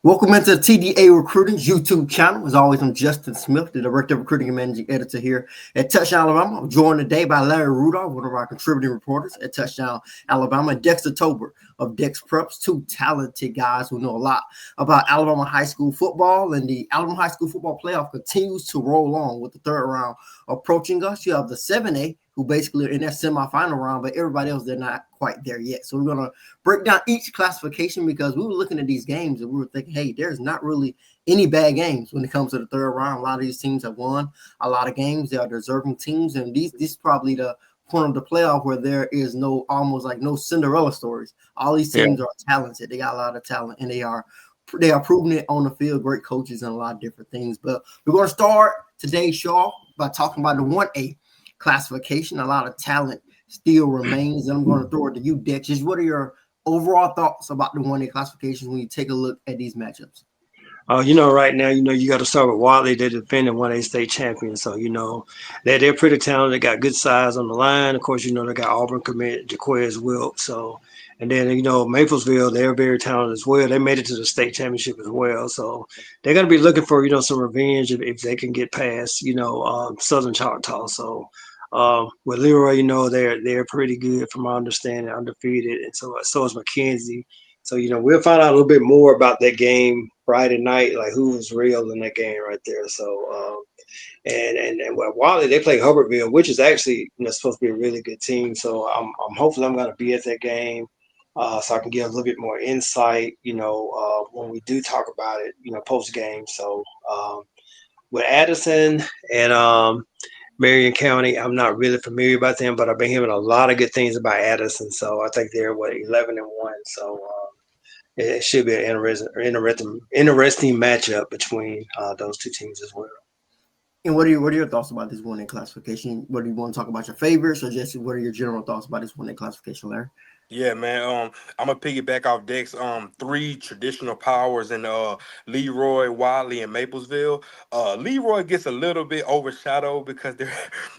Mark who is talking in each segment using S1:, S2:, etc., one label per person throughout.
S1: Welcome into TDA Recruiting's YouTube channel. As always, I'm Justin Smith, the Director of Recruiting and Managing Editor here at Touchdown Alabama. I'm joined today by Larry Rudolph, one of our contributing reporters at Touchdown Alabama, and Dexter Tober of Dex Preps, two talented guys who know a lot about Alabama high school football. And the Alabama high school football playoff continues to roll on with the third round approaching us. You have the 7A, who basically are in that semifinal round, but everybody else, they're not quite there yet. So we're going to break down each classification because we were looking at these games and we were thinking, hey, there's not really any bad games when it comes to the third round. A lot of these teams have won a lot of games. They are deserving teams, and this is probably the point of the playoff where there is almost like no Cinderella stories. All these teams are talented. They got a lot of talent, and they are proving it on the field. Great coaches and a lot of different things. But we're going to start today's show by talking about the 1A classification. A lot of talent still remains, and I'm going to throw it to you, Dex. Just what are your overall thoughts about the 1A classification when you take a look at these matchups?
S2: Right now, you got to start with Wally. They're defending 1A state champions. So, they're pretty talented. They got good size on the line. Of course, they got Auburn commit, Jaquez Wilk. So, and then, Maplesville, they're very talented as well. They made it to the state championship as well. So they're going to be looking for, some revenge if they can get past, Southern Choctaw. So, with Leroy, they're pretty good from my understanding, undefeated. And so is McKenzie. So, we'll find out a little bit more about that game Friday night, like who was real in that game right there. So, and Wally, they play Hubbardsville, which is actually, supposed to be a really good team. So I'm hopefully I'm going to be at that game. So I can get a little bit more insight, when we do talk about it, post game. So, with Addison and, Marion County, I'm not really familiar about them, but I've been hearing a lot of good things about Addison. So I think they're 11-1. So, it should be an interesting matchup between those two teams as well.
S1: And what are your thoughts about this 1A classification? What do you want to talk about your favorites, or just what are your general thoughts about this 1A classification, Larry?
S3: Yeah, man. I'm gonna piggyback off Dex. Three traditional powers in Leroy, Wiley, and Maplesville. Leroy gets a little bit overshadowed because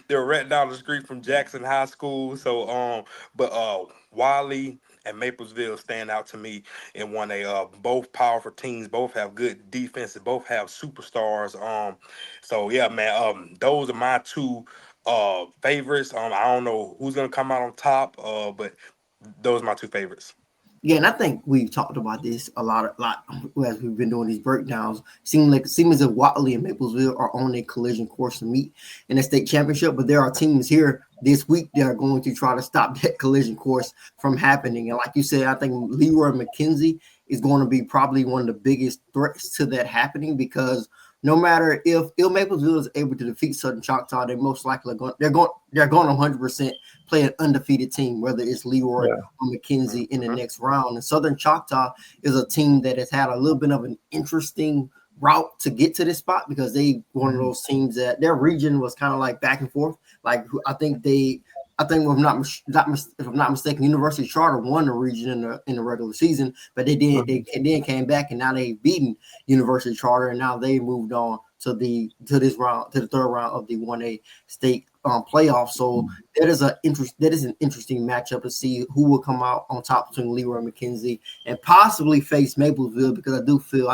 S3: they're right down the street from Jackson High School. So but Wiley and Maplesville stand out to me in 1A. Both powerful teams, both have good defense, and both have superstars. So yeah, man. Those are my two favorites. I don't know who's gonna come out on top. But those are my two favorites.
S1: Yeah, and I think we've talked about this a lot as we've been doing these breakdowns. Seems as if Watley and Maplesville are on a collision course to meet in the state championship, but there are teams here this week that are going to try to stop that collision course from happening. And like you said, I think Leroy McKenzie is going to be probably one of the biggest threats to that happening, because no matter if Maplesville is able to defeat Southern Choctaw, they're most likely they're going to 100% play an undefeated team, whether it's Leroy or McKenzie in the next round. And Southern Choctaw is a team that has had a little bit of an interesting route to get to this spot, because they one of those teams that their region was kind of like back and forth. Like I think if I'm not mistaken, University Charter won the region in the regular season, but they then came back, and now they've beaten University Charter, and now they moved on to the third round of the 1A state playoff. So that is an interesting matchup to see who will come out on top between Leroy McKenzie and possibly face Maplesville, because I do feel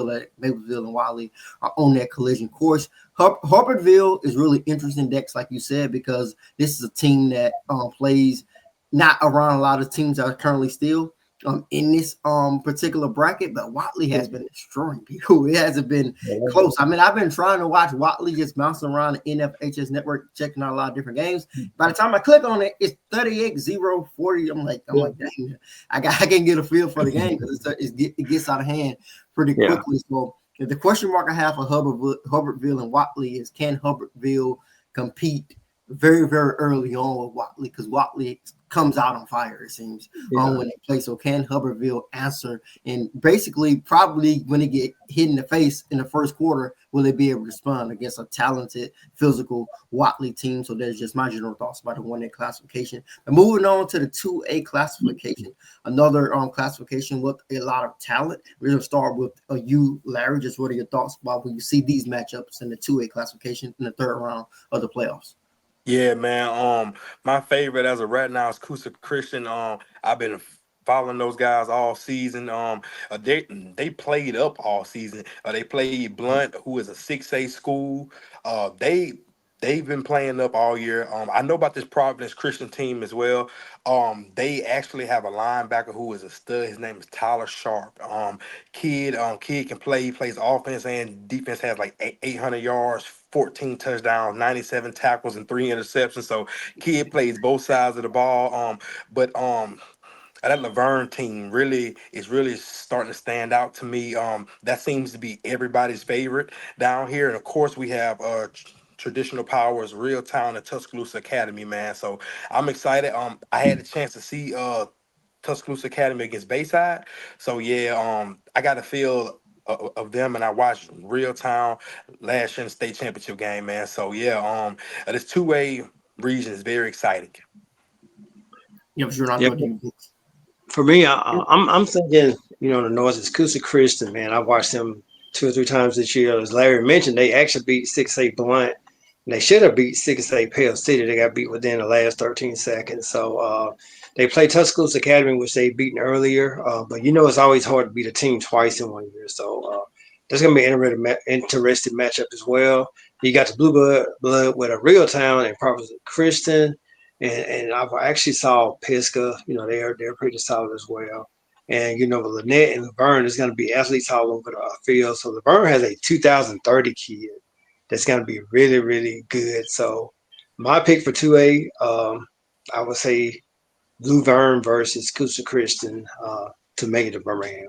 S1: that Maplesville and Wiley are on that collision course. Hubbardsville is really interesting, Dex, like you said, because this is a team that plays not around a lot of teams that are currently still in this particular bracket, but Watley has been destroying people. It hasn't been close. I mean, I've been trying to watch Watley just bouncing around the NFHS network, checking out a lot of different games. By the time I click on it, it's 38-0-40. I'm like, dang, I can get a feel for the game, because it gets out of hand pretty quickly. So the question mark I have for Hubbardsville and Watley is, can Hubbardsville compete very, very early on with Watley, because Watley comes out on fire, it seems, when they play. So can Hubbardsville answer? And basically, probably when they get hit in the face in the first quarter, will they be able to respond against a talented, physical Watley team? So there's just my general thoughts about the 1A classification. And moving on to the 2A classification, another classification with a lot of talent. We're going to start with you, Larry. Just what are your thoughts about when you see these matchups in the 2A classification in the third round of the playoffs?
S3: Yeah, man. My favorite as of right now is Coosa Christian. I've been following those guys all season. They played up all season. They played Blunt, who is a 6A school. They've been playing up all year. I know about this Providence Christian team as well. They actually have a linebacker who is a stud. His name is Tyler Sharp. Kid can play. He plays offense and defense. Has like 800 yards, 14 touchdowns, 97 tackles, and 3 interceptions. So kid plays both sides of the ball. But that Laverne team really starting to stand out to me. That seems to be everybody's favorite down here, and of course we have traditional powers, real town, and Tuscaloosa Academy, man. So I'm excited. I had the chance to see Tuscaloosa Academy against Bayside. So yeah, I got a feel of them, and I watched Real Town last year in the state championship game, man. So yeah, this two-way region is very exciting.
S1: Yeah, for sure. I'll
S2: Yeah,
S1: go to you.
S2: for me, I'm thinking, the North is Coosa Christian, man. I've watched them 2 or 3 times this year. As Larry mentioned, they actually beat 6A Blunt. And they should have beat 6A Pale City. They got beat within the last 13 seconds. So they played Tuscaloosa Academy, which they beaten earlier. But it's always hard to beat a team twice in 1 year. So that's going to be an interesting matchup as well. You got the Blue Blood with a Real Town and Providence Christian. And I've actually saw Pisgah, they're pretty solid as well. And Lynette and Laverne is going to be athletes all over the field. So Laverne has a 2030 kid that's going to be really, really good. So my pick for 2A, I would say Blue Vern versus Coosa Christian to make it to Birmingham.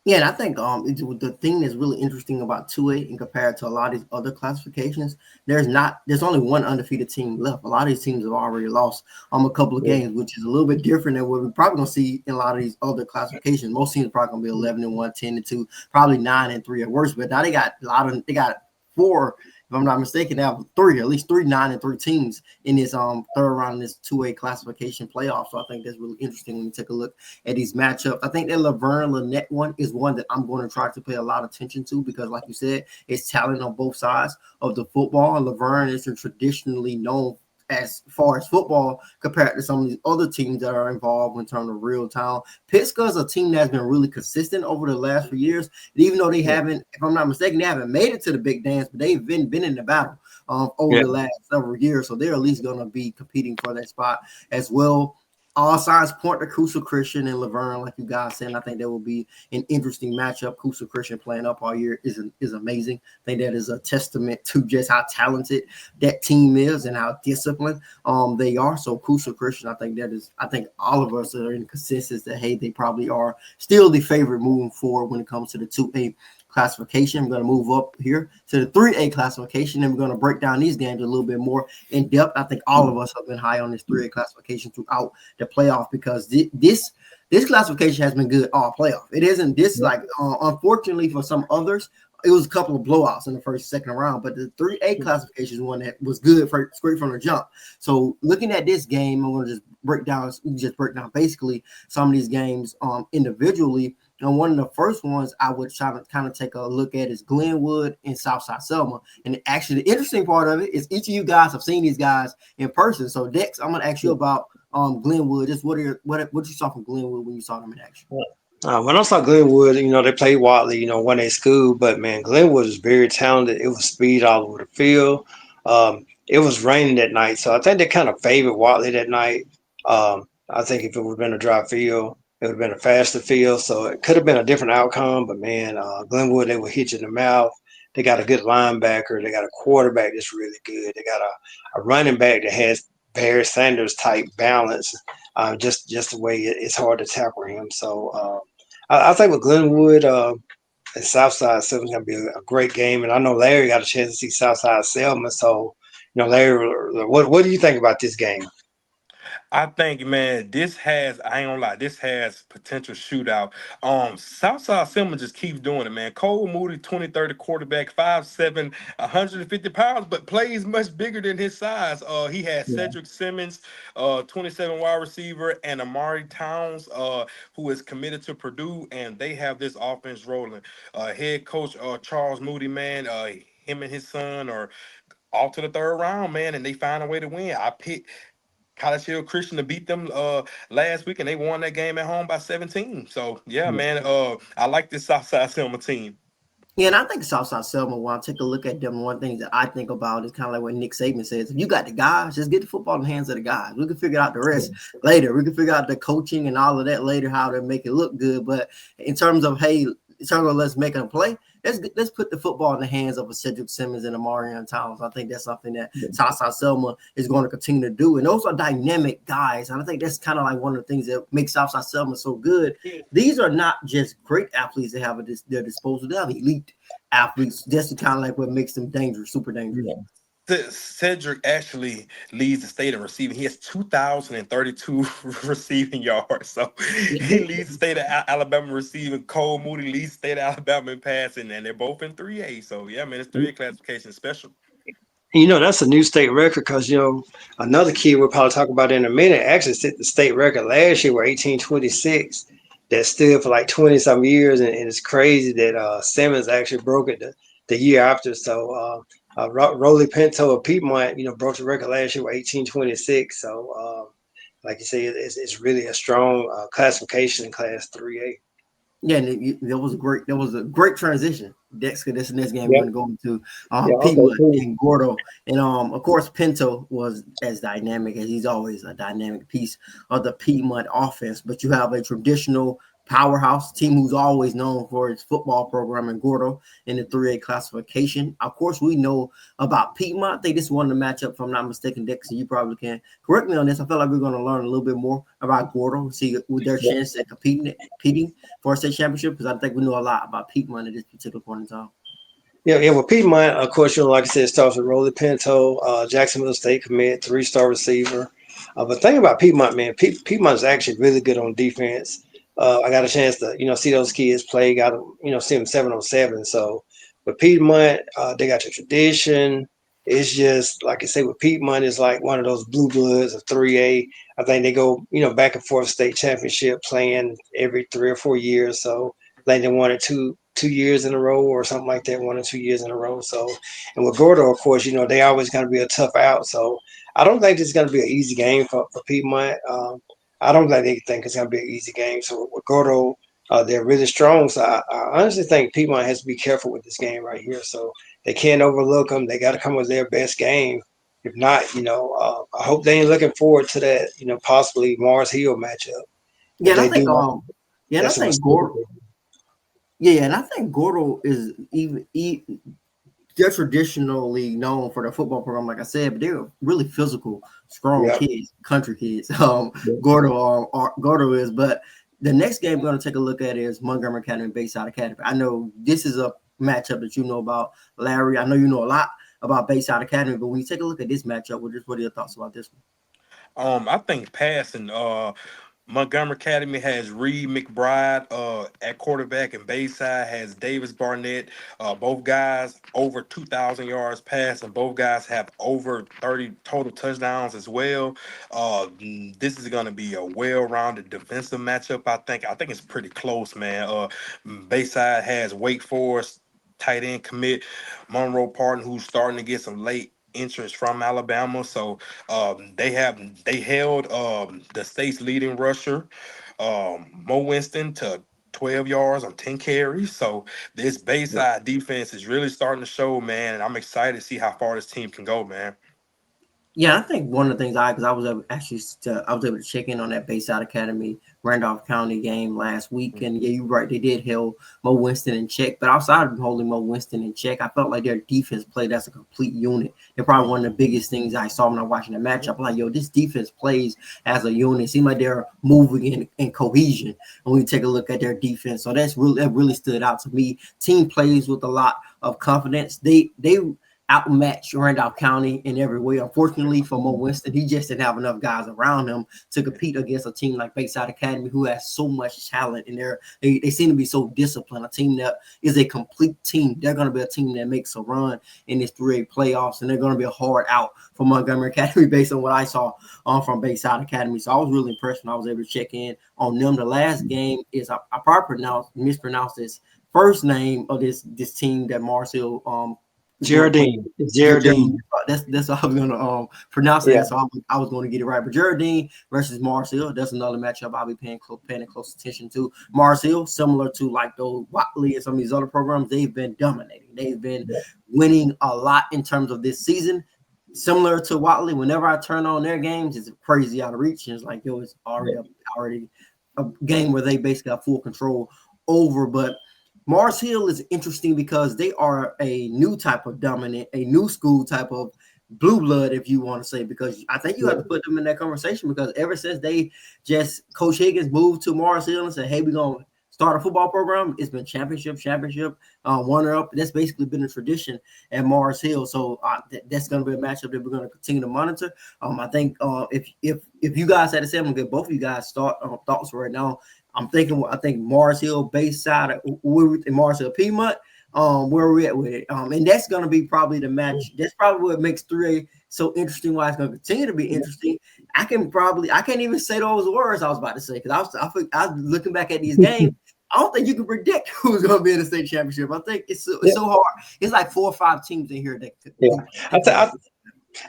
S1: Yeah, and I think the thing that's really interesting about 2A in compared to a lot of these other classifications, there's only one undefeated team left. A lot of these teams have already lost a couple of games, which is a little bit different than what we're probably gonna see in a lot of these other classifications. Most teams are probably gonna be 11-1, 10-2, probably 9-3 at worst. But now they got four, if I'm not mistaken, they have at least three 9-3 teams in this third round in this 2A classification playoff. So I think that's really interesting when you take a look at these matchups. I think that Laverne Lynette one is one that I'm going to try to pay a lot of attention to because, like you said, it's talent on both sides of the football. And Laverne is traditionally known as far as football compared to some of these other teams that are involved in terms of Real Town. Pittsburgh is a team that's been really consistent over the last few years. And even though they haven't, if I'm not mistaken, they haven't made it to the big dance, but they've been in the battle over the last several years. So they're at least going to be competing for that spot as well. All signs point to Coosa Christian and Laverne, like you guys said. I think that will be an interesting matchup. Coosa Christian playing up all year is amazing. I think that is a testament to just how talented that team is and how disciplined they are. So Coosa Christian, I think all of us are in consensus that hey, they probably are still the favorite moving forward when it comes to the 2A classification. We're going to move up here to the 3A classification, and we're going to break down these games a little bit more in depth. I think all of us have been high on this 3A classification throughout the playoff because this classification has been good all playoff. It isn't this like unfortunately for some others, it was a couple of blowouts in the first, second round, but the 3A classification is one that was good straight from the jump. So looking at this game, I'm going to just break down basically some of these games individually. And one of the first ones I would try to kind of take a look at is Glenwood and Southside Selma. And actually, the interesting part of it is each of you guys have seen these guys in person. So Dex, I'm going to ask you about Glenwood. Just what you saw from Glenwood when you saw them in action?
S2: When I saw Glenwood, they played Watley, 1A school, but man, Glenwood is very talented. It was speed all over the field. It was raining that night, so I think they kind of favored Watley that night. I think if it would have been a dry field, it would have been a faster field, so it could have been a different outcome. But man, Glenwood, they were hit you in the mouth. They got a good linebacker. They got a quarterback that's really good. They got a running back that has Barry Sanders type balance. Just the way it's hard to tackle him. So I think with Glenwood and Southside Selma is going to be a great game. And I know Larry got a chance to see Southside Selma. So, Larry, what do you think about this game?
S3: I think, man, I ain't gonna lie, this has potential shootout. Southside Selma just keeps doing it, man. Cole Moody, 2030 quarterback, 5'7", 150 pounds, but plays much bigger than his size. He has
S2: Yeah.
S3: Cedric Simmons, 27 wide receiver, and Amari Towns, who is committed to Purdue, and they have this offense rolling. Head coach Charles Moody, man, him and his son are off to the third round, man, and they find a way to win. College Hill Christian to beat them last week, and they won that game at home by 17. So yeah, man, I like this Southside Selma team.
S1: Yeah, and I think Southside Selma, when I take a look at them, one thing that I think about is kind of like what Nick Saban says. If you got the guys, just get the football in the hands of the guys. We can figure out the rest later. We can figure out the coaching and all of that later, how to make it look good. But in terms of, let's make them play, let's put the football in the hands of a Cedric Simmons and a Marion Towns. I think that's something that Southside Selma is going to continue to do. And those are dynamic guys. And I think that's kind of like one of the things that makes Southside Selma so good. These are not just great athletes that have at their disposal. They have elite athletes. That's kind of like what makes them dangerous, super dangerous.
S3: Yeah. Cedric actually leads the state in receiving. He has 2,032 receiving yards. So he leads the state of Alabama receiving. Cole Moody leads the state of Alabama in passing, and they're both in 3A. So yeah, man, it's 3A classification special.
S2: That's a new state record because another kid we'll probably talk about in a minute actually set the state record last year with 1826 that stood for like 20 some years, and it's crazy that Simmons actually broke it the year after. So Rolly Pinto of Piedmont, broke the record last year with 1826. So like you say, it's really a strong classification in Class 3A.
S1: Yeah, and that was a great transition. Dexter, this next game we're going to Piedmont and Gordo. And of course Pinto was as dynamic as he's always a dynamic piece of the Piedmont offense. But you have a traditional powerhouse team who's always known for its football program in Gordo in the 3A classification. Of course, we know about Piedmont. I think this won the matchup, if I'm not mistaken. Dexter, you probably can correct me on this. I feel like we're going to learn a little bit more about Gordo, see with their chance at competing for a state championship, because I think we know a lot about Piedmont at this particular point in time.
S2: Yeah. Well, Piedmont, of course, like I said, starts with Rolly Pinto, Jacksonville State commit, 3-star receiver. But thing about Piedmont, man, Piedmont is actually really good on defense. I got a chance to, see those kids play, got them, see them 7-on-7. So with Piedmont, they got your tradition. It's just, like I say, with Piedmont, it's like one of those blue bloods of 3A. I think they go, back and forth state championship playing every 3 or 4 years. So I think they won it two years in a row or something like that, 1 or 2 years in a row. So, and with Gordo, of course, they always going to be a tough out. So I don't think this is going to be an easy game for Piedmont. I don't think they think it's going to be an easy game. So with Gordo, they're really strong. So I honestly think Piedmont has to be careful with this game right here. So they can't overlook them. They got to come with their best game. If not, I hope they ain't looking forward to that, possibly Mars Hill matchup.
S1: Yeah, and I think Gordo. Yeah, and I think Gordo is they're traditionally known for their football program, like I said, but they're really physical, strong kids, country kids. Gordo is. But the next game we're going to take a look at is Montgomery Academy and Bayside Academy. I know this is a matchup that you know about, Larry. I know you know a lot about Bayside Academy, but when you take a look at this matchup, what are your thoughts about this
S3: one? I think passing. Montgomery Academy has Reed McBride at quarterback, and Bayside has Davis Barnett. Both guys over 2,000 yards passing. Both guys have over 30 total touchdowns as well. This is going to be a well-rounded defensive matchup. I think it's pretty close, man. Bayside has Wake Forest tight end commit Monroe Parton, who's starting to get some late entrance from Alabama. So they held the state's leading rusher, Mo Winston, to 12 yards on 10 carries. So this Bayside defense is really starting to show, man, and I'm excited to see how far this team can go, man.
S1: Yeah, I think one of the things I was able to check in on that Bayside Academy Randolph County game last week, and yeah, you're right, they did hold Mo Winston in check. But outside of holding Mo Winston in check, I felt like their defense played as a complete unit. They're probably one of the biggest things I saw when I was watching the matchup. I'm like, yo, this defense plays as a unit. It seemed like they're moving in cohesion. And we take a look at their defense, so that really stood out to me. Team plays with a lot of confidence. They outmatched Randolph County in every way. Unfortunately for Mo Winston, he just didn't have enough guys around him to compete against a team like Bayside Academy, who has so much talent in there. They seem to be so disciplined, a team that is a complete team. They're going to be a team that makes a run in this 3A playoffs, and they're going to be a hard out for Montgomery Academy based on what I saw from Bayside Academy. So I was really impressed when I was able to check in on them. The last game is, I probably mispronounced this first name of this team that Marcel
S2: Geraldine.
S1: Geraldine.
S2: Geraldine.
S1: That's how I was gonna pronounce
S2: Yeah.
S1: it. So I was going to get it right. But Geraldine versus Mars Hill. That's another matchup I'll be paying close attention to. Mars Hill, similar to like those Watley and some of these other programs, they've been dominating. They've been winning a lot in terms of this season. Similar to Watley, whenever I turn on their games, it's crazy out of reach. And it's like, yo, it's already a game where they basically have full control over. But Mars Hill is interesting because they are a new type of dominant, a new school type of blue blood, if you want to say, because I think you have to put them in that conversation because ever since they Coach Higgins moved to Mars Hill and said, hey, we're going to start a football program, it's been championship, runner up. That's basically been a tradition at Mars Hill. So that's going to be a matchup that we're going to continue to monitor. I think if you guys had to say, I'm going to get both of you guys start thoughts right now. I think Mars Hill, Bayside, Mars Hill, Piedmont, where are we at with it? And that's going to be probably the match. That's probably what makes 3A so interesting. Why it's going to continue to be interesting. I can't even say those words I was about to say because I was looking back at these games. I don't think you can predict who's going to be in the state championship. I think it's so hard. It's like 4 or 5 teams in here that.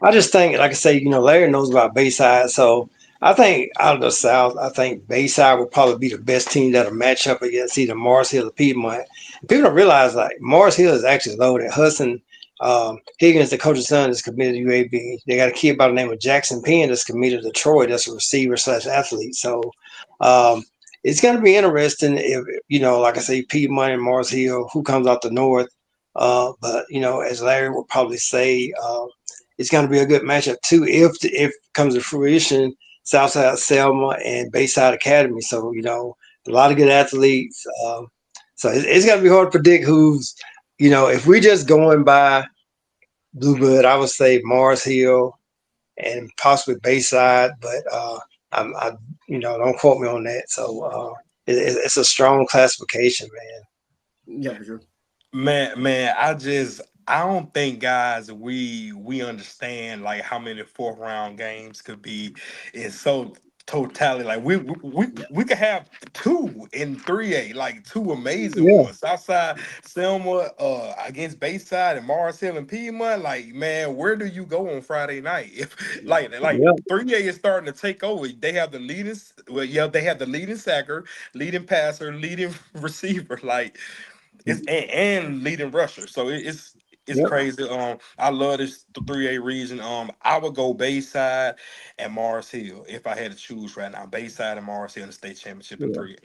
S2: I just think, like I say, Larry knows about Bayside, so I think out of the South, I think Bayside will probably be the best team that'll match up against either Mars Hill or Piedmont. People don't realize like Mars Hill is actually loaded. Hudson Higgins, the coach's son, is committed to UAB. They got a kid by the name of Jackson Penn that's committed to Troy. That's a receiver / athlete. So it's going to be interesting if like I say, Piedmont and Mars Hill, who comes out the north. But as Larry would probably say, it's going to be a good matchup too if it comes to fruition. Southside Selma and Bayside Academy. So, a lot of good athletes. So it's going to be hard to predict who's, if we're just going by Bluebird, I would say Mars Hill and possibly Bayside, but I don't quote me on that. So it's a strong classification, man.
S1: Yeah, for sure.
S3: Man, I don't think, guys, we understand like how many 4th-round games could be. It's so totality. Like we could have 2 in 3A, like 2 amazing ones. Southside Selma against Bayside and Mars Hill and Piedmont. Like, man, where do you go on Friday night? If like 3A is starting to take over. They have the leading they have the leading sacker, leading passer, leading receiver. Like it's and leading rusher. So it's crazy. I love this 3A region. I would go Bayside and Mars Hill if I had to choose right now. Bayside and Mars Hill in the state championship in 3A.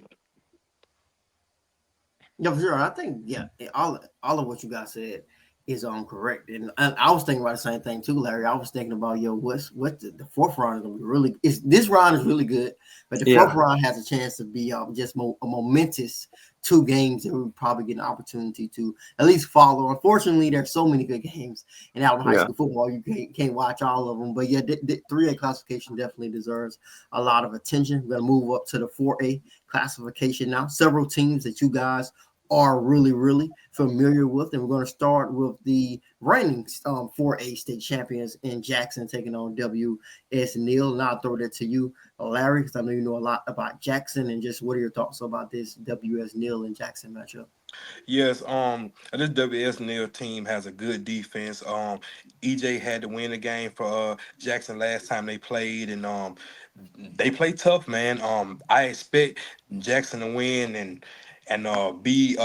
S1: Yeah, for sure. I think all of what you guys said is correct, and I was thinking about the same thing too, Larry. I was thinking about what's the 4th round is gonna be really. This round is really good, but the 4th round has a chance to be just a momentous 2 games that we'll probably get an opportunity to at least follow. Unfortunately, there's so many good games in Alabama high school football. You can't watch all of them, but the 3A classification definitely deserves a lot of attention. We're gonna move up to the 4A classification now. Several teams that you guys are really, really familiar with. And we're going to start with the reigning 4A state champions in Jackson taking on W.S. Neal. And I'll throw that to you, Larry, because I know you know a lot about Jackson. And just what are your thoughts about this W.S. Neal and Jackson matchup?
S3: Yes, this WS Neal team has a good defense. EJ had to win the game for Jackson last time they played, and they play tough, man. I expect Jackson to win and be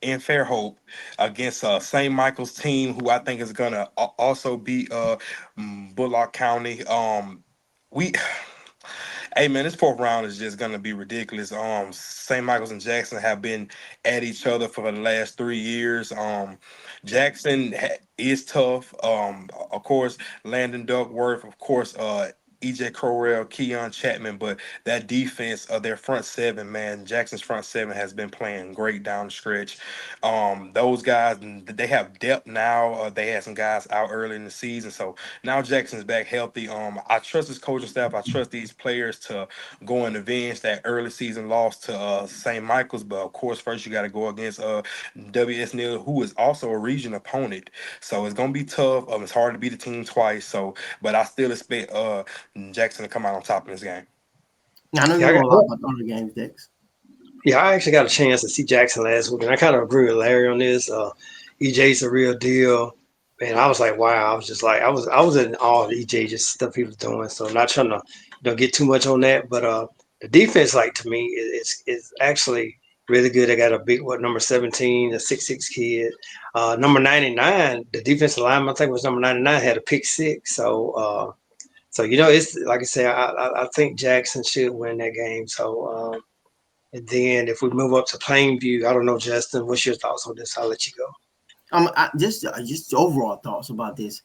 S3: in Fairhope against St. Michael's team, who I think is gonna also beat Bullock County. We Hey man, this 4th round is just gonna be ridiculous. St. Michael's and Jackson have been at each other for the last 3 years. Jackson is tough. Of course, Landon Duckworth, of course, EJ Crowell, Keon Chapman, but that defense of their front 7, man, Jackson's front 7 has been playing great down the stretch. Those guys, they have depth now. They had some guys out early in the season, so now Jackson's back healthy. I trust his coaching staff. I trust these players to go and avenge that early season loss to St. Michael's. But of course, first you got to go against W.S. Neal, who is also a region opponent. So it's gonna be tough. It's hard to beat the team twice. So, but I still expect Jackson to come out on top in this game.
S1: I know you know a lot about other games, Dex.
S2: Yeah, I actually got a chance to see Jackson last week, and I kind of agree with Larry on this. EJ's a real deal. Man, I was like, wow. I was just like, I was in awe of EJ, just stuff he was doing. So not trying to, get too much on that, but the defense, like to me, is actually really good. They got a big number 17, a 6'6" kid. Number 99, the defensive lineman, I think was number 99, had a pick six. So it's like I say, I think Jackson should win that game. So and then if we move up to Plainview, I don't know, Justin, what's your thoughts on this? I'll let you go.
S1: Just overall thoughts about this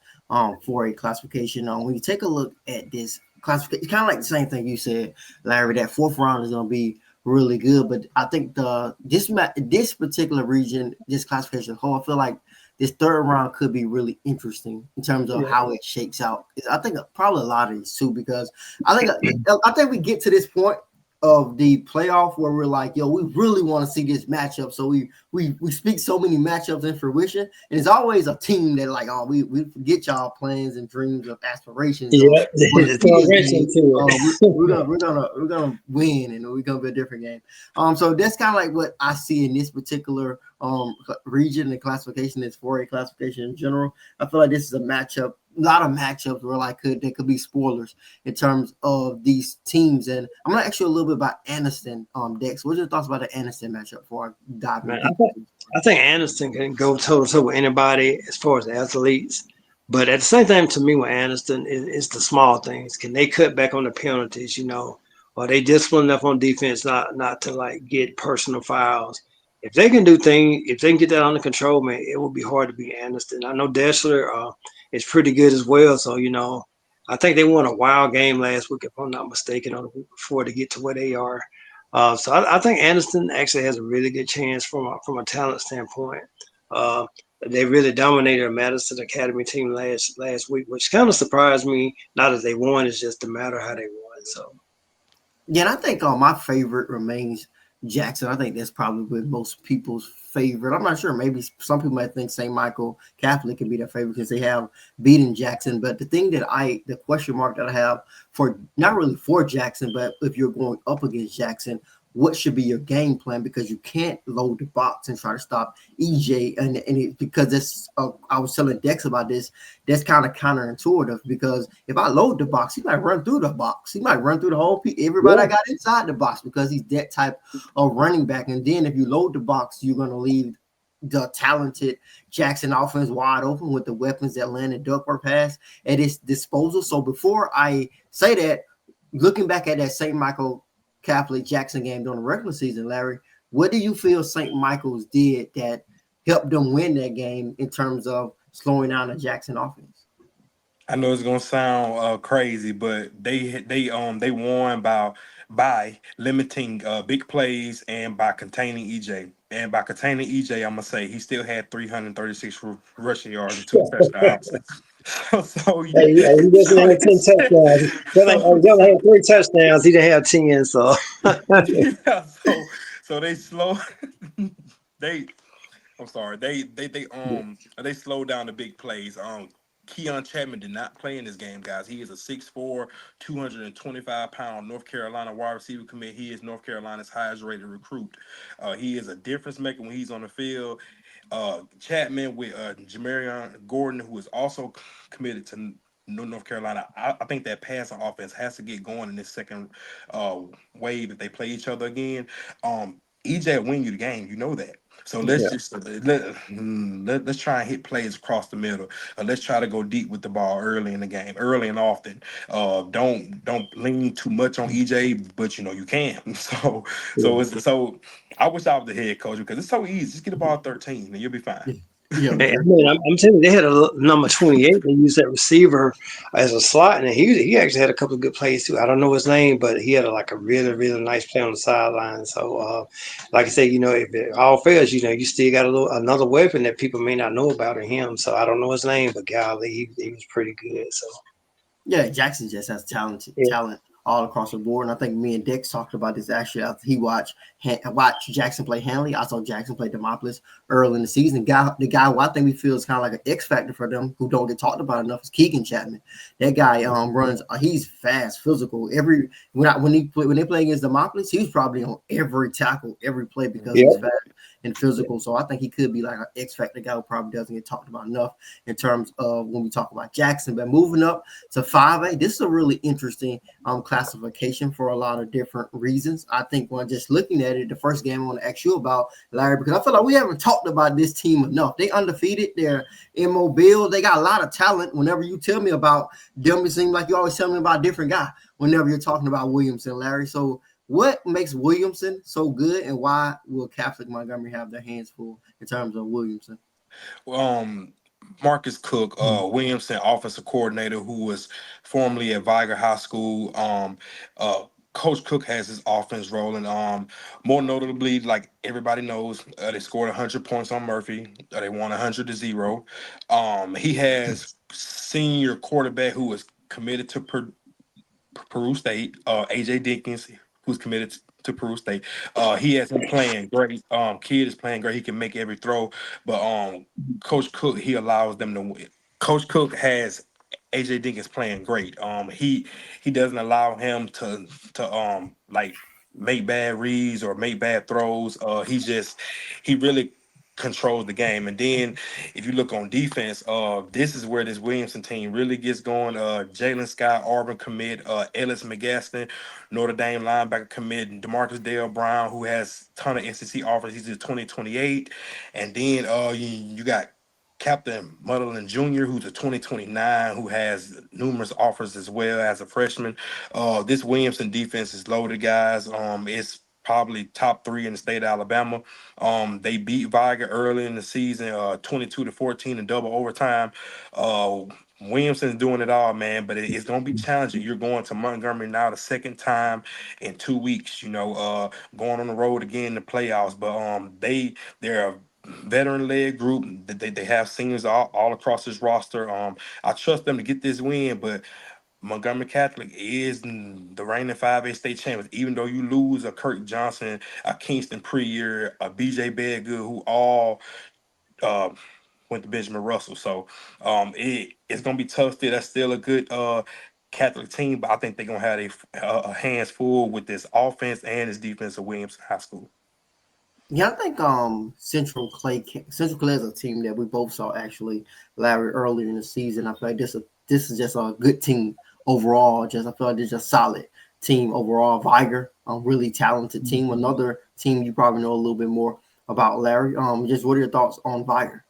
S1: for a classification. When you take a look at this classification, it's kind of like the same thing you said, Larry. That fourth round is going to be really good, but I think this particular region, this classification whole, I feel like this third round could be really interesting in terms of how it shakes out. I think probably a lot of these too, because I think we get to this point of the playoff where we're like, yo, we really want to see this matchup. So we speak so many matchups in fruition, and it's always a team that like, oh, we forget y'all plans and dreams of aspirations.
S2: Yeah,
S1: we're gonna win, and we're gonna be a different game. So that's kind of like what I see in this particular region and classification is for a classification in general. I feel like this is a matchup. A lot of matchups where they could be spoilers in terms of these teams. And I'm gonna ask you a little bit about Anniston, Dex. What's your thoughts about the Anniston matchup before I dive in?
S2: I think Anniston can go toe to toe with anybody as far as the athletes. But at the same time, to me, with Anniston, it's the small things. Can they cut back on the penalties? Are they disciplined enough on defense not to like get personal fouls? If they can do things, if they can get that under control, man, it will be hard to beat Anniston. I know Deshler is pretty good as well. So, I think they won a wild game last week, if I'm not mistaken, on the week before to get to where they are. So I think Anniston actually has a really good chance from a talent standpoint. They really dominated a Madison Academy team last week, which kind of surprised me. Not that they won, it's just the matter how they won. So.
S1: Yeah, and I think my favorite remains Jackson. I think that's probably most people's favorite. I'm not sure. Maybe some people might think St. Michael Catholic can be their favorite because they have beaten Jackson. But the thing the question mark that I have for not really for Jackson, but if you're going up against Jackson, what should be your game plan? Because you can't load the box and try to stop EJ, because this. I was telling Dex about this. That's kind of counterintuitive because if I load the box, he might run through the box. He might run through the whole everybody I got inside the box because he's that type of running back. And then if you load the box, you're going to leave the talented Jackson offense wide open with the weapons that Landon Duckworth has at his disposal. So before I say that, looking back at that St. Michael Catholic Jackson game during the regular season, Larry, what do you feel St. Michael's did that helped them win that game in terms of slowing down the Jackson offense?
S3: I know it's gonna sound crazy, but they won by limiting big plays and by containing EJ. And by containing EJ, I'm gonna say he still had 336 rushing yards and 2 touchdowns. So
S2: he doesn't have 10 touchdowns. He only had 3 touchdowns. He didn't have 10. So
S3: so they slow. I'm sorry. They slowed down the big plays. Keon Chapman did not play in this game, guys. He is a 6'4", 225-pound North Carolina wide receiver commit. He is North Carolina's highest rated recruit. He is a difference maker when he's on the field. Chapman with Jamarion Gordon, who is also committed to North Carolina. I think that passing offense has to get going in this second wave if they play each other again. EJ will win you the game. You know that. So let's let's try and hit plays across the middle. Let's try to go deep with the ball early in the game, early and often. Don't lean too much on EJ, but you can. So I wish I was the head coach because it's so easy. Just get the ball 13 and you'll be fine.
S1: Yeah,
S2: hey, I'm telling you, they had a number 28. They used that receiver as a slot, and he actually had a couple of good plays too. I don't know his name, but he had a really, really nice play on the sideline. So, like I said, if it all fails, you still got another weapon that people may not know about in him. So I don't know his name, but golly, he was pretty good. So
S1: yeah, Jackson just has talent all across the board. And I think me and Dex talked about this actually after he watched watch Jackson play Hanley. I saw Jackson play Demopolis early in the season. The guy who I think we feel is kind of like an X factor for them, who don't get talked about enough, is Keegan Chapman. That guy runs. He's fast, physical. When they play against Demopolis, he's probably on every tackle, every play because he's fast and physical. So I think he could be like an X factor guy who probably doesn't get talked about enough in terms of when we talk about Jackson. But moving up to 5A, this is a really interesting classification for a lot of different reasons. I think when just looking at it, the first game I want to ask you about, Larry, because I feel like we haven't talked about this team enough. They undefeated. They're in Mobile. They got a lot of talent. Whenever you tell me about them, it seems like you always tell me about a different guy whenever you're talking about Williamson, Larry. So what makes Williamson so good, and why will Catholic Montgomery have their hands full in terms of Williamson?
S3: Marcus Cook, Williamson offensive coordinator, who was formerly at Viger High School. Coach Cook has his offense rolling. More notably, like everybody knows, they scored 100 points on Murphy. They won 100-0. He has senior quarterback who is committed to Peru State, AJ Dickens, who's committed to Peru State. He has been playing great. Kid is playing great. He can make every throw, but Coach Cook, he allows them to win. Coach Cook has AJ Dickens playing great. He doesn't allow him to like make bad reads or make bad throws. He really controls the game. And then if you look on defense, this is where this Williamson team really gets going. Jalen Scott, Auburn commit, Ellis McGaston, Notre Dame linebacker commit, DeMarcus Dale Brown, who has a ton of SEC offers. He's in 2028. And then you got Captain Mutherland Jr., who's a 2029, who has numerous offers as well as a freshman. This Williamson defense is loaded, guys. It's probably top 3 in the state of Alabama. They beat Viger early in the season, 22-14 in double overtime. Williamson's doing it all, man, but it's going to be challenging. You're going to Montgomery now the second time in 2 weeks, going on the road again in the playoffs. But they're a veteran-led group. They have seniors all across this roster. I trust them to get this win, but Montgomery Catholic is the reigning 5A state champions. Even though you lose a Kirk Johnson, a Kingston Preyer, a BJ Bedgood, who all went to Benjamin Russell. So it's going to be tough still. That's still a good Catholic team, but I think they're going to have a hands full with this offense and this defense of Williamson High School.
S1: Yeah, I think Central Clay is a team that we both saw actually, Larry, earlier in the season. I feel like this is just a good team overall. I feel like they're just solid team overall. Viger, a really talented team. Another team you probably know a little bit more about, Larry. Just what are your thoughts on Viger?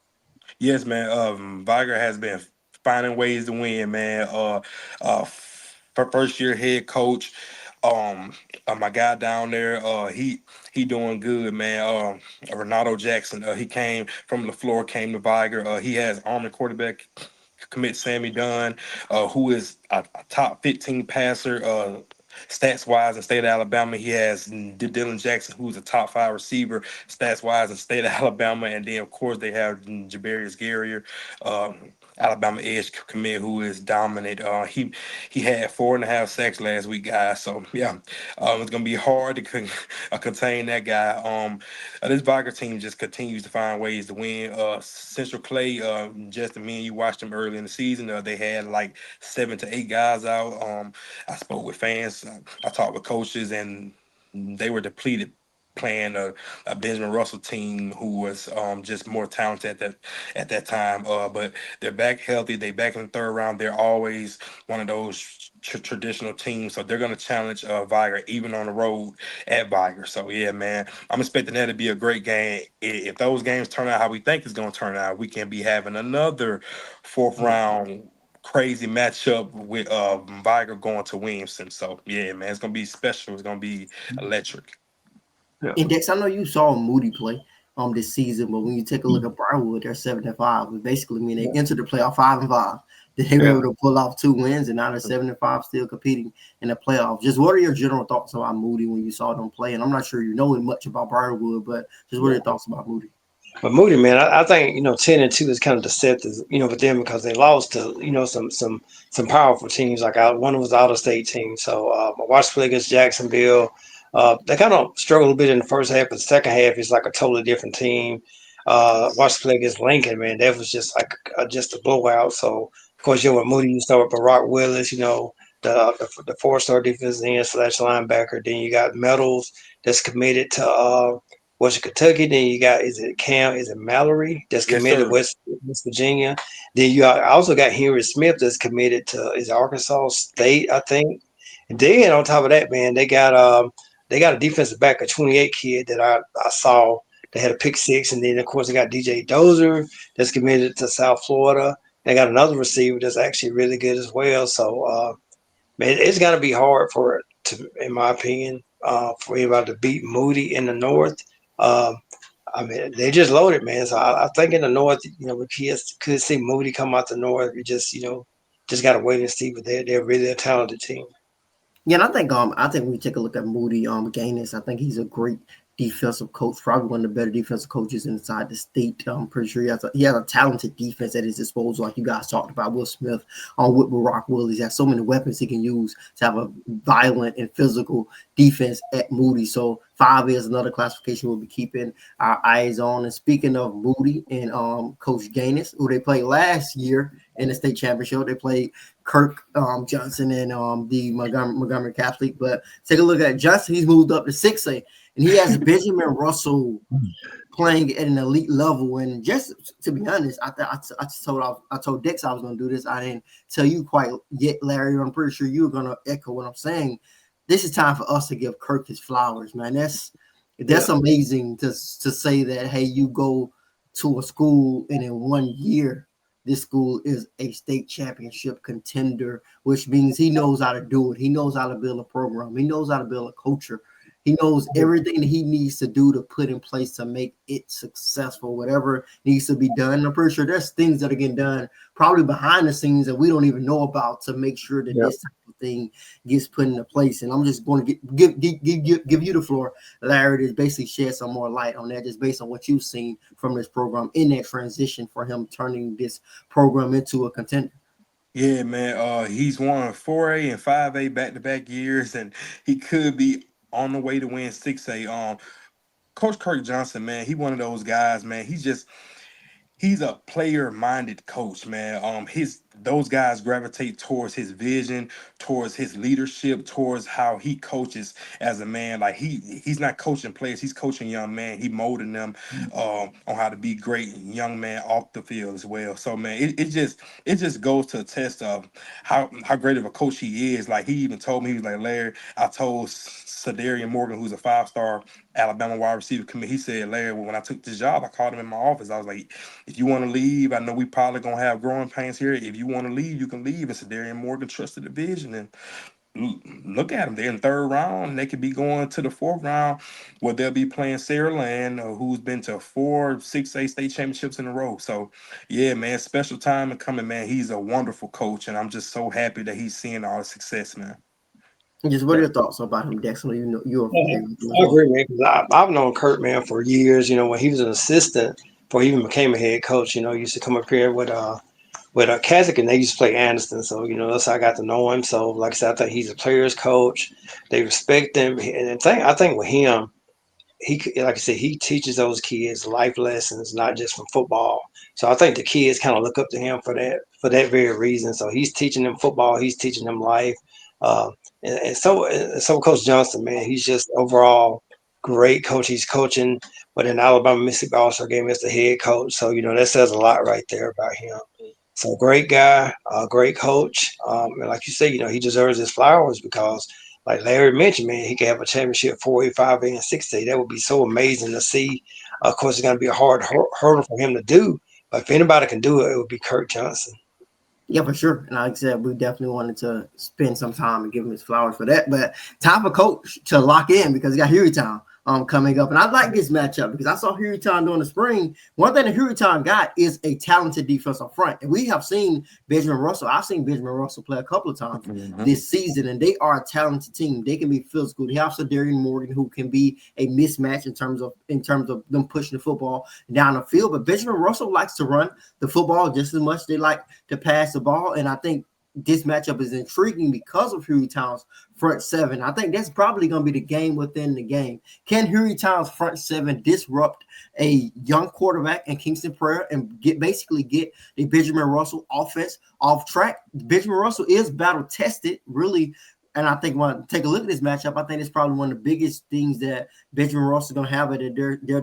S3: Yes, man. Viger has been finding ways to win, man. First year head coach. My guy down there, he doing good, man. Renato Jackson, he came from LaFleur, came to Viger. He has Army quarterback commit Sammy Dunn, who is a top 15 passer, stats wise in state of Alabama. He has Dylan Jackson, who's a top 5 receiver, stats wise in state of Alabama. And then of course they have Jabarius Garrier, Alabama edge commit, who is dominant. He had 4.5 sacks last week, guys. So yeah, it's gonna be hard to contain that guy. This Viger team just continues to find ways to win. Central Clay, Justin, me and you watched them early in the season. They had like 7 to 8 guys out. I spoke with fans. I talked with coaches, and they were depleted, playing a Benjamin Russell team who was just more talented at that time. But they're back healthy. They back in the third round. They're always one of those traditional teams. So they're going to challenge Viger even on the road at Viger. So yeah, man, I'm expecting that to be a great game. If those games turn out how we think it's going to turn out, we can be having another 4th round crazy matchup with Viger going to Williamson. So yeah, man, it's going to be special. It's going to be electric.
S1: Yeah. Index, I know you saw Moody play this season, but when you take a look at Briarwood, they're 7-5. It basically mean they entered the playoff 5-5. They were able to pull off 2 wins, and now they're 7-5, still competing in the playoffs. Just what are your general thoughts about Moody when you saw them play? And I'm not sure you know much about Briarwood, but just what are your thoughts about Moody?
S2: But Moody, man, I think 10-2 is kind of deceptive, with them, because they lost to some powerful teams. Like one was out of state team. So I watched play against Jacksonville. They kind of struggled a bit in the first half, but the second half is like a totally different team. Watched the play against Lincoln, man. That was just like just a blowout. So, of course, with Moody, you start with Barack Willis, the four-star defensive end / linebacker. Then you got Metals that's committed to Kentucky. Then you got is it Mallory that's
S3: Yes,
S2: committed to
S3: sir.
S2: West Virginia. Then you also got Henry Smith that's committed to is Arkansas State, I think. And then on top of that, man, they got a defensive back, a 28 kid that I saw. They had a pick six, and then of course they got DJ Dozer that's committed to South Florida. They got another receiver that's actually really good as well. So man, it's gonna be hard for it to, in my opinion, for anybody to beat Moody in the North. Um, I mean, they just loaded, man. So I think in the North, we could see Moody come out the North. We just gotta wait and see. But they're really a talented team.
S1: Yeah, and I think when we take a look at Moody Gaines, I think he's a great defensive coach, probably one of the better defensive coaches inside the state. I'm pretty sure he has a talented defense at his disposal, like you guys talked about. Will Smith with Barack Willis, he has so many weapons he can use to have a violent and physical defense at Moody. So 5 is another classification we'll be keeping our eyes on. And speaking of Moody and Coach Gaines, who they played last year in the state championship, they played Kirk Johnson and the Montgomery Catholic. But take a look at Johnson. He's moved up to 6A. And he has Benjamin Russell playing at an elite level. And just to be honest, I told Dex I was going to do this. I didn't tell you quite yet, Larry. I'm pretty sure you're going to echo what I'm saying. This is time for us to give Kirk his flowers, man. That's amazing to say that, hey, you go to a school and in 1 year, this school is a state championship contender, which means he knows how to do it. He knows how to build a program. He knows how to build a culture. He knows everything that he needs to do to put in place to make it successful, whatever needs to be done. I'm pretty sure there's things that are getting done probably behind the scenes that we don't even know about to make sure that this type of thing gets put into place. And I'm just going to give you the floor, Larry, to basically shed some more light on that, just based on what you've seen from this program in that transition for him turning this program into a contender.
S3: Yeah, man. He's won 4A and 5A back-to-back years, and he could be on the way to win 6A. Coach Kirk Johnson, man, he one of those guys, man. He's a player-minded coach, man. Those guys gravitate towards his vision, towards his leadership, towards how he coaches as a man. Like he's not coaching players, he's coaching young men. He molding them on how to be great young man off the field as well. So man, it just goes to a test of how great of a coach he is. Like he even told me, he was like, Larry, I told Sadarian Morgan, who's a 5-star Alabama wide receiver commit, he said, Larry, when I took this job, I called him in my office. I was like, if you want to leave, I know we probably gonna have growing pains here. If you want to leave, you can leave. And Sadarian Morgan trusted the vision, and look at them. They're in the 3rd round, and they could be going to the 4th round, where they'll be playing Sarah Land, who's been to 4 6A state championships in a row. So yeah, man, special time and coming, man. He's a wonderful coach, and I'm just so happy that he's seeing all the success, man.
S1: Just what are your thoughts about him, Dex? You're
S2: I agree, man. Because I've known Kurt, man, for years. When he was an assistant before he even became a head coach. He used to come up here with Kasich, and they used to play Anderson. So that's how I got to know him. So like I said, I think he's a player's coach. They respect him, and I think with him, like I said, he teaches those kids life lessons, not just from football. So I think the kids kind of look up to him for that very reason. So he's teaching them football. He's teaching them life. And so Coach Johnson, man, he's just overall great coach. He's coaching with an Alabama Mississippi All-Star game as the head coach. So, that says a lot right there about him. So great guy, great coach. And like you say, he deserves his flowers because, like Larry mentioned, man, he could have a championship 4A, 5A, and 6A. That would be so amazing to see. Of course, it's going to be a hard hurdle for him to do. But if anybody can do it, it would be Kirk Johnson.
S1: Yeah, for sure. And like I said, we definitely wanted to spend some time and give him his flowers for that. But time for Coach to lock in because he got Hueytown coming up. And I like this matchup because I saw Hueytown during the spring. One thing that Hueytown got is a talented defensive front. And we have seen Benjamin Russell. I've seen Benjamin Russell play a couple of times this season, and they are a talented team. They can be physical. They have Sadarian Morgan, who can be a mismatch in terms of them pushing the football down the field. But Benjamin Russell likes to run the football just as much as they like to pass the ball. And I think this matchup is intriguing because of Hueytown's front seven. I think that's probably going to be the game within the game. Can Hueytown's front seven disrupt a young quarterback in Kingston Prairie and basically get the Benjamin Russell offense off track? Benjamin Russell is battle tested, really. And I think when I take a look at this matchup, I think it's probably one of the biggest things that Benjamin Russell is going to have at their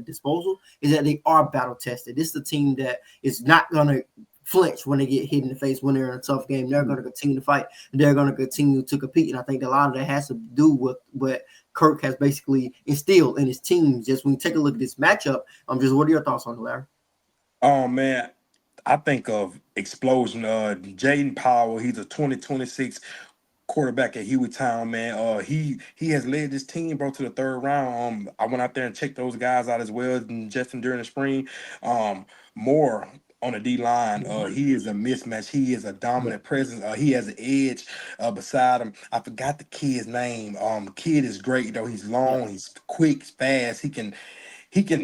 S1: disposal is that they are battle tested. This is a team that is not going to flinch when they get hit in the face when they're in a tough game. They're going to continue to fight. And they're going to continue to compete. And I think a lot of that has to do with what Kirk has basically instilled in his team. Just when you take a look at this matchup, just what are your thoughts on it, Larry?
S3: Oh man, I think of explosion. Jaden Powell, he's a 2026 quarterback at Hueytown, man. He has led this team, bro, to the third round. I went out there and checked those guys out as well, just during the spring. More on the D line. He is a mismatch. He is a dominant presence. He has an edge beside him. I forgot the kid's name. Kid is great though. He's long. He's quick, fast. He can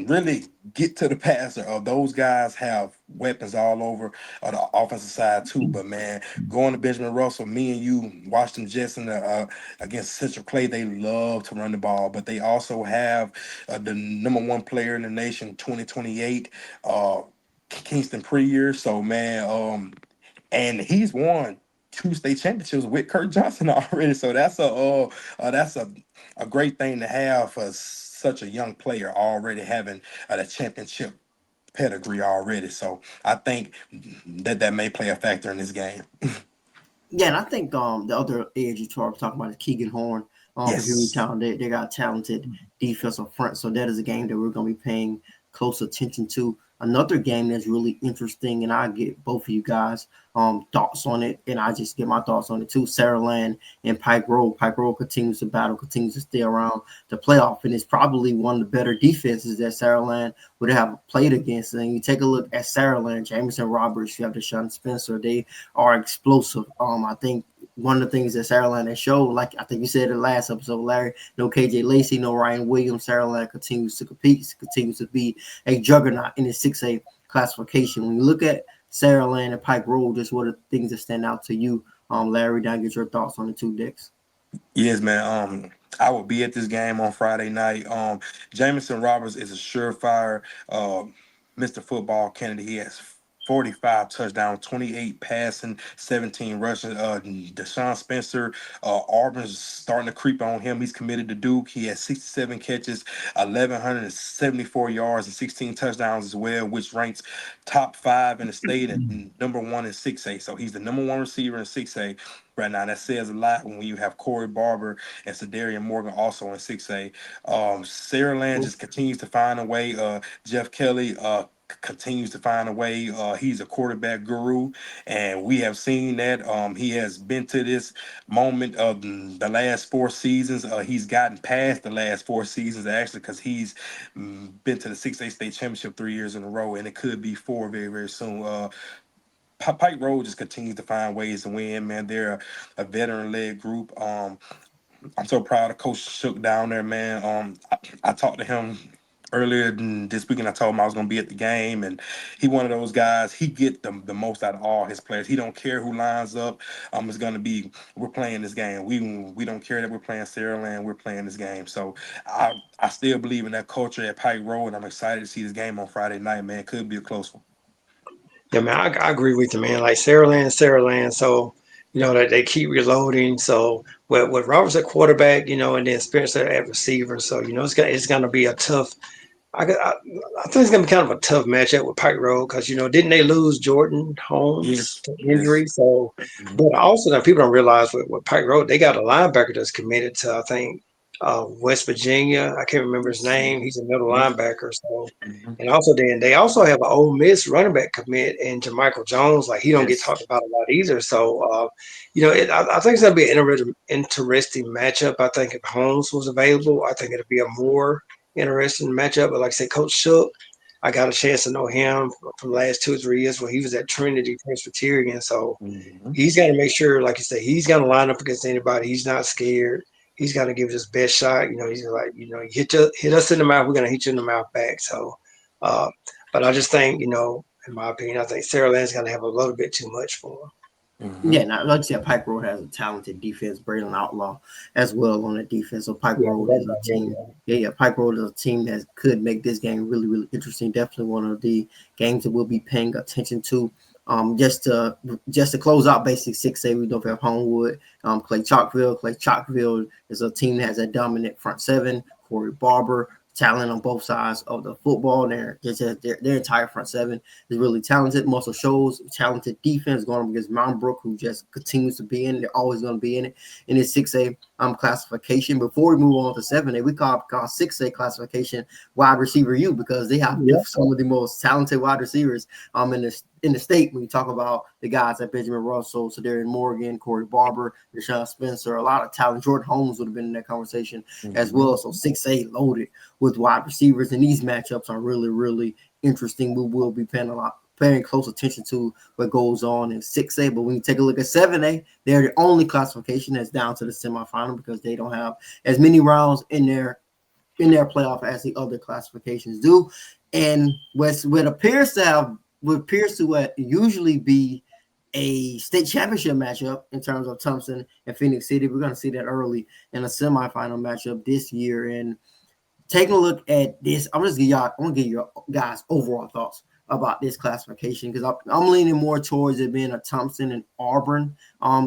S3: really get to the passer. Those guys have weapons all over the offensive side too. But man, going to Benjamin Russell, me and you watched them just against Central Clay. They love to run the ball, but they also have the number one player in the nation, 2028, Kingston Prairie. So man, and he's won 2 state championships with Kirk Johnson already. So that's a great thing to have for such a young player already having a championship pedigree already. So I think that may play a factor in this game.
S1: Yeah, and I think the other edge you talking about is Keegan Horn.
S3: Yes.
S1: For Hueytown, they got talented defensive front, so that is a game that we're going to be paying close attention to. Another game that's really interesting, and I get both of you guys thoughts on it, and I just get my thoughts on it too. Saraland and Pike Road. Pike Road continues to battle, continues to stay around the playoff, and it's probably one of the better defenses that Saraland would have played against. And you take a look at Saraland, Jamison Roberts, you have Deshaun Spencer. They are explosive. I think one of the things that Saraland has showed, like I think you said in the last episode, Larry, no KJ Lacey, no Ryan Williams. Saraland continues to compete, continues to be a juggernaut in the 6A classification. When you look at Saraland and Pike Road, just what are the things that stand out to you, Larry? Down, get your thoughts on the two decks.
S3: Yes, man. I will be at this game on Friday night. Jamison Roberts is a surefire Mr. Football candidate. He has 45 touchdowns, 28 passing, 17 rushing. Deshaun Spencer, Auburn's starting to creep on him. He's committed to Duke. He has 67 catches, 1,174 yards, and 16 touchdowns as well, which ranks top 5 in the state and number 1 in 6A. So he's the number 1 receiver in 6A right now. That says a lot when you have Corey Barber and Cedarian Morgan also in 6A. Saraland just continues to find a way. Jeff Kelly continues to find a way. He's a quarterback guru, and we have seen that. He has been to this moment of the last 4 seasons. He's gotten past the last 4 seasons actually, because he's been to the 6A state championship 3 years in a row, and it could be 4 very, very soon. Pike Road just continues to find ways to win, man. They're a veteran-led group. I'm so proud of Coach Shook down there, man. I talked to him earlier this week, and I told him I was going to be at the game, and he one of those guys. He get the most out of all his players. He don't care who lines up. It's going to be, we're playing this game. We don't care that we're playing Saraland. We're playing this game. So I still believe in that culture at Pike Road, and I'm excited to see this game on Friday night, man. It could be a close one.
S2: Yeah, man, I agree with you, man. Like Saraland. So, that they keep reloading. So with Roberts at quarterback, and then Spencer at receiver. So, it's gonna be a tough. I think it's gonna be kind of a tough matchup with Pike Road because didn't they lose Jordan Holmes to injury?
S3: Yes.
S2: So, but also that people don't realize with Pike Road they got a linebacker that's committed to I think West Virginia. I can't remember his name. He's a middle linebacker. So, and also then they also have an Ole Miss running back commit in Jermichael Jones. Like he don't get talked about a lot either. So, I think it's gonna be an interesting matchup. I think if Holmes was available, I think it'd be a more interesting matchup. But like I said, Coach Shook, I got a chance to know him from the last 2 or 3 years when he was at Trinity Presbyterian. So he's got to make sure, like you said, he's going to line up against anybody. He's not scared. He's going to give his best shot. He's like, you hit us in the mouth, we're going to hit you in the mouth back. So, but I just think, in my opinion, I think Saraland's going to have a little bit too much for him.
S1: Yeah, now, like you said, Pike Road has a talented defense. Braylon Outlaw as well on the defense. So Pike Road is a team. Yeah, Pike Road is a team that could make this game really, really interesting. Definitely one of the games that we'll be paying attention to. Just to close out basic 6A, we don't have Homewood, Clay Chalkville. Clay Chalkville is a team that has a dominant front seven. Corey Barber, talent on both sides of the football. Their entire front seven is really talented. Muscle shows talented defense going up against Mount Brook, who just continues to be in it. They're always going to be in it in this 6A classification. Before we move on to 7A, we call 6A classification wide receiver U, because they have some of the most talented wide receivers in the state. When you talk about the guys like Benjamin Russell, Cedarian Morgan, Corey Barber, Deshaun Spencer, a lot of talent. Jordan Holmes would have been in that conversation as well. So 6A loaded with wide receivers, and these matchups are really, really interesting. We will be paying close attention to what goes on in 6A. But when you take a look at 7A, they're the only classification that's down to the semifinal, because they don't have as many rounds in their playoff as the other classifications do. And what appears to usually be a state championship matchup in terms of Thompson and Phoenix City, we're going to see that early in a semifinal matchup this year. And taking a look at this, I'm going to give you guys overall thoughts about this classification, because I'm leaning more towards it being a Thompson and Auburn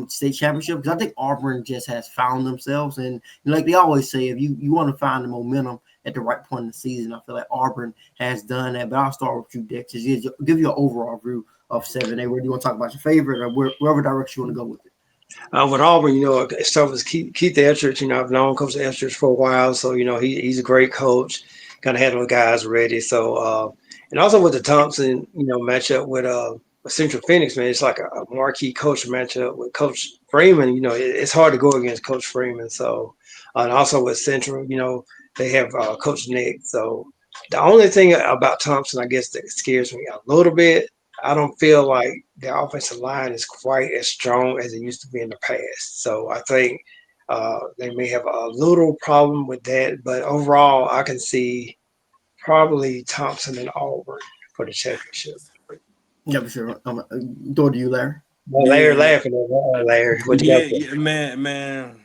S1: state championship, because I think Auburn just has found themselves. And like they always say, if you want to find the momentum at the right point in the season, I feel like Auburn has done that. But I'll start with you, Dex. Just give you an overall view of 7A. Where do you want to talk about your favorite, or wherever direction you want to go with it?
S2: With Auburn, it started with Keith Etheridge. I've known Coach Etheridge for a while, so he's a great coach. Kind of had the guys ready. So and also with the Thompson, matchup with Central Phoenix, man, it's like a marquee coach matchup with Coach Freeman. It's hard to go against Coach Freeman. So and also with Central, they have Coach Nick. So the only thing about Thompson, I guess, that scares me a little bit, I don't feel like the offensive line is quite as strong as it used to be in the past. So I think they may have a little problem with that. But overall, I can see probably Thompson and Auburn for the championship.
S1: Yeah, for sure. Door to you, Larry.
S2: Larry laughing at that. Larry. What you got?
S3: Man.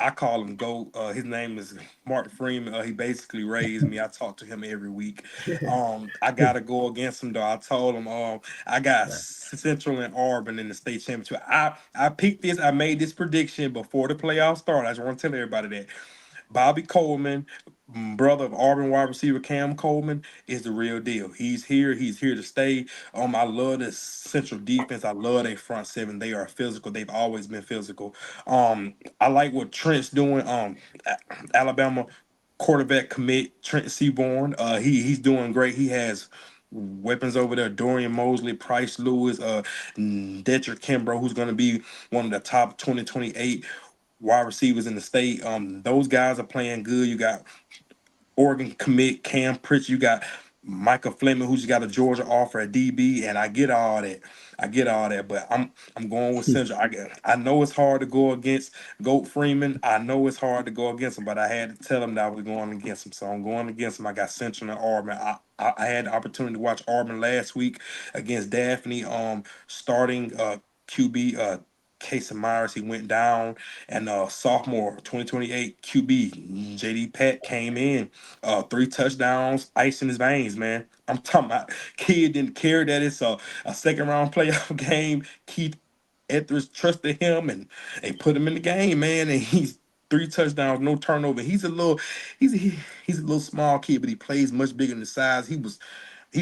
S3: I call him GOAT. His name is Mark Freeman. He basically raised me. I talk to him every week. I gotta go against him though. I told him I got Central and Auburn in the state championship. I picked this. I made this prediction before the playoffs started. I just want to tell everybody that Bobby Coleman, brother of Auburn wide receiver Cam Coleman, is the real deal. He's here. He's here to stay. I love the Central defense. I love their front seven. They are physical. They've always been physical. I like what Trent's doing. Alabama quarterback commit Trent Seaborn. He's doing great. He has weapons over there. Dorian Mosley, Price Lewis, Detcher Kimbrough, who's going to be one of the top 2028 wide receivers in the state. Those guys are playing good. You got Oregon commit Cam Pritch. You got Michael Fleming, who's got a Georgia offer at DB, and I get all that. But I'm going with Central. I know it's hard to go against Goat Freeman. I know it's hard to go against him, but I had to tell him that I was going against him. So I'm going against him. I got Central and Auburn. I had the opportunity to watch Auburn last week against Daphne. Starting QB Casey Myers, he went down, and sophomore 2028 QB JD Pat came in, 3 touchdowns, ice in his veins, man. I'm talking about kid didn't care that it's a second round playoff game. Keith Etheridge trusted him and they put him in the game, man. And he's 3 touchdowns, no turnover. He's a little small kid, but he plays much bigger than the size. He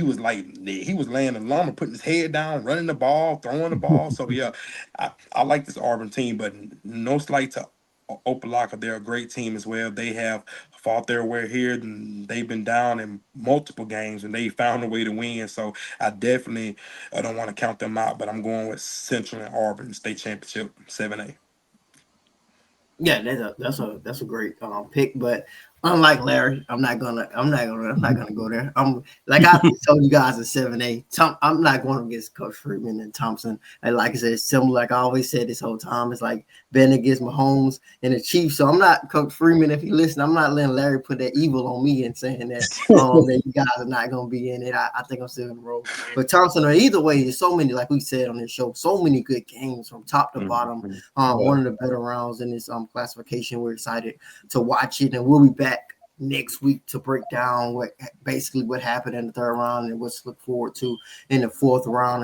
S3: was laying the lumber, putting his head down, running the ball, throwing the ball. So yeah, I like this Auburn team, but no slight to Opelika. They're a great team as well. They have fought their way here, and they've been down in multiple games, and they found a way to win. So I definitely don't want to count them out, but I'm going with Central and Auburn state championship 7A.
S1: Yeah, that's a great pick, but unlike Larry, I'm not gonna go there. I'm like I told you guys at 7A. I'm not going against Coach Freeman and Thompson. And like I said, it's similar. Like I always said this whole time, it's like betting against Mahomes and the Chiefs. So I'm not, Coach Freeman, if you listen, I'm not letting Larry put that evil on me and saying that that you guys are not going to be in it. I think I'm still in the roll. But Thompson, either way, there's so many, like we said on this show, so many good games from top to bottom. One of the better rounds in this classification. We're excited to watch it, and we'll be back next week to break down what happened in the third round and what's to look forward to in the fourth round.